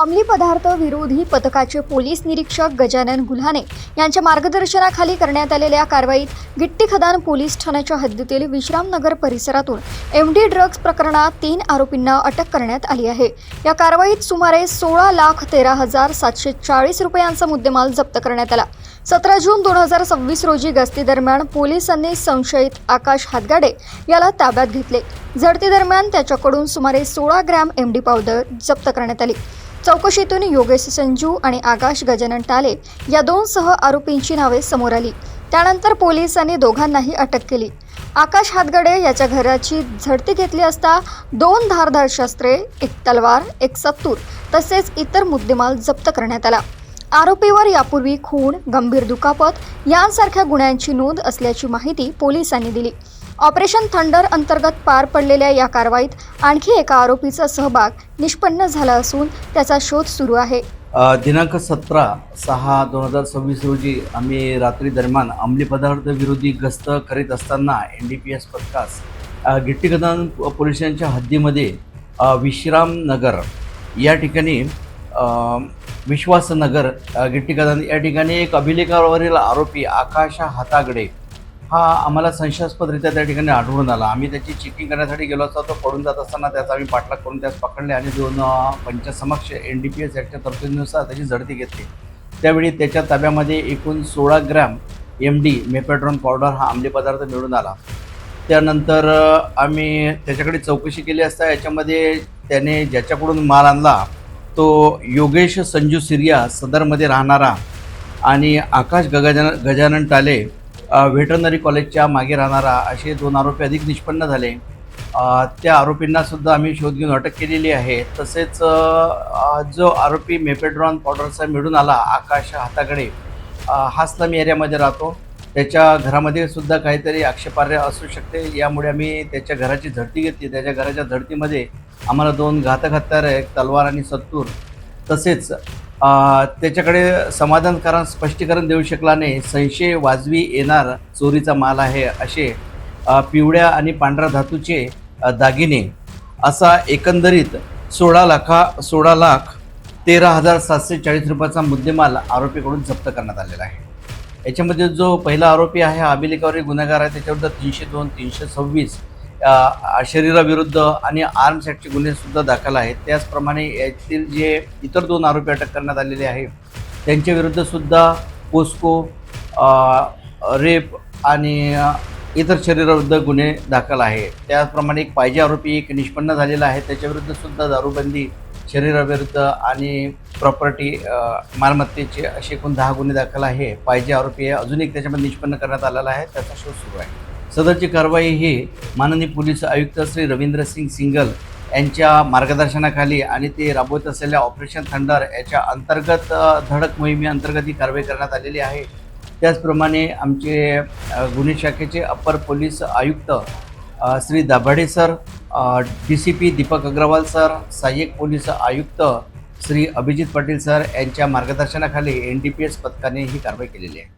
अंमली पदार्थ विरोधी पथकाचे पोलीस निरीक्षक गजानन गुल्हाने यांच्या मार्गदर्शनाखाली करण्यात आलेल्या कारवाईत गिट्टी खदान पोलीस ठाण्याच्या हद्दीतील विश्रामनगर परिसरातून MD ड्रग्ज प्रकरणात 3 आरोपींना अटक करण्यात आली आहे। या कारवाईत सुमारे 16,13,740 रुपयांचा मुद्देमाल जप्त करण्यात आला। 17 जून 2026 रोजी गस्ती दरम्यान पोलिसांनी संशयित आकाश हातगाडे याला ताब्यात घेतले। झडती दरम्यान त्याच्याकडून सुमारे 16 ग्रॅम MD पावडर जप्त करण्यात आली। चौकशीतून योगेश संजू आणि आकाश गजानन टाले या 2 सह आरोपींची नावे समोर आली। त्यानंतर पोलिसांनी दोघांनाही अटक केली। आकाश हातगाडे याच्या घराची झडती घेतली असता 2 धारदार शस्त्रे, 1 तलवार, 1 सत्तूर तसेच इतर मुद्देमाल जप्त करण्यात आला। आरोपीवर यापूर्वी खून, गंभीर दुखापत यांसारख्या गुन्ह्यांची नोंद असल्याची माहिती पोलिसांनी दिली। ऑपरेशन थंडर अंतर्गत पार पडलेल्या या कारवाईत आणखी एका आरोपीचा सहभाग निष्पन्न झाला असून त्याचा शोध सुरू आहे। दिनांक 17/6/2026 रोजी आम्ही रात्री दरम्यान अंमली पदार्थ विरोधी गस्त करीत असताना NDPS पथकास गिट्टी खदान पोलिसांच्या हद्दीमध्ये विश्रामनगर या ठिकाणी विश्वासनगर गिट्टी खदान या ठिकाणी एक अभिलेखावरील आरोपी आकाश हातागडे हा आम्हाला संशयास्पदरित्या त्या ठिकाणी आढळून आला। आम्ही त्याची चेकिंग करण्यासाठी गेलो असता तो पडून जात असताना त्याचा आम्ही पाठलाग करून त्यास पकडले आणि 2 पंचासमक्ष NDPS ॲक्टच्या तरतुदीनुसार त्याची झडती घेतली। त्यावेळी त्याच्या ताब्यामध्ये एकूण 16 ग्रॅम MD मेपॅड्रॉन पावडर हा अंमली पदार्थ मिळून आला। त्यानंतर आम्ही त्याच्याकडे चौकशी केली असता याच्यामध्ये त्याने ज्याच्याकडून माल आणला तो योगेश संजू सिरिया सदरमध्ये राहणारा आणि आकाश गजानन टाले व्हेटरनरी कॉलेजच्या मागे राहणारा असे 2 आरोपी अधिक निष्पन्न झाले। त्या आरोपींना सुद्धा आम्ही शोध घेऊन अटक केलेली आहे। तसेच जो आरोपी मेपॅड्रॉन पावडरचा मिळून आला आकाश हाताकडे हा स्लम एरियामध्ये राहतो। त्याच्या घरामध्ये सुद्धा काहीतरी आक्षेपार्ह असू शकते, यामुळे आम्ही त्याच्या घराची झडती घेतली। त्याच्या घराच्या झडतीमध्ये आम्हाला 2 घातक हत्यार, 1 तलवार आणि सत्तूर तसेच त्याच्याकडे समाधानकारक स्पष्टीकरण देऊ शकला नाही, संशय वाजवी येणार चोरीचा माल आहे असे पिवळ्या आणि पांढऱ्या धातूचे दागिने असा एकंदरीत 16,13,740 रुपयाचा मुद्देमाल आरोपीकडून जप्त करण्यात आलेला आहे। याच्यामध्ये जो पहिला आरोपी आहे हा अभिलेखावरील गुन्हेगार आहे। त्याच्याविरुद्ध 302, 326 शरीराविरुद्ध आणि आर्म्स ॲक्टचे गुन्हेसुद्धा दाखल आहेत। त्याचप्रमाणे यातील जे इतर 2 आरोपी अटक करण्यात आलेले आहेत त्यांच्याविरुद्धसुद्धा पोस्को, रेप आणि इतर शरीराविरुद्ध गुन्हे दाखल आहे। त्याचप्रमाणे एक पाहिजे आरोपी एक निष्पन्न झालेला आहे, त्याच्याविरुद्धसुद्धा दारूबंदी, शरीराविरुद्ध आणि प्रॉपर्टी मालमत्तेचे असे एकूण 10 गुन्हे दाखल आहे। पाहिजे आरोपी अजून एक त्याच्यामध्ये निष्पन्न करण्यात आलेला आहे, त्याचा शोध सुरू आहे। सदरची कारवाई ही माननीय पोलीस आयुक्त श्री रवींद्र सिंग सिंगल यांच्या मार्गदर्शनाखाली आणि ते राबवत असलेल्या ऑपरेशन थंडर याच्या अंतर्गत धडक मोहिमेअंतर्गत ही कारवाई करण्यात आलेली आहे। त्याचप्रमाणे आमचे गुन्हे शाखेचे अपर पोलीस आयुक्त Shri Dabhade sir, DCP Deepak Agarwal sir, सहाय्यक पोलीस आयुक्त श्री अभिजित पाटील सर यांच्या मार्गदर्शनाखाली NDPS पथकाने ही कारवाई केलेली आहे।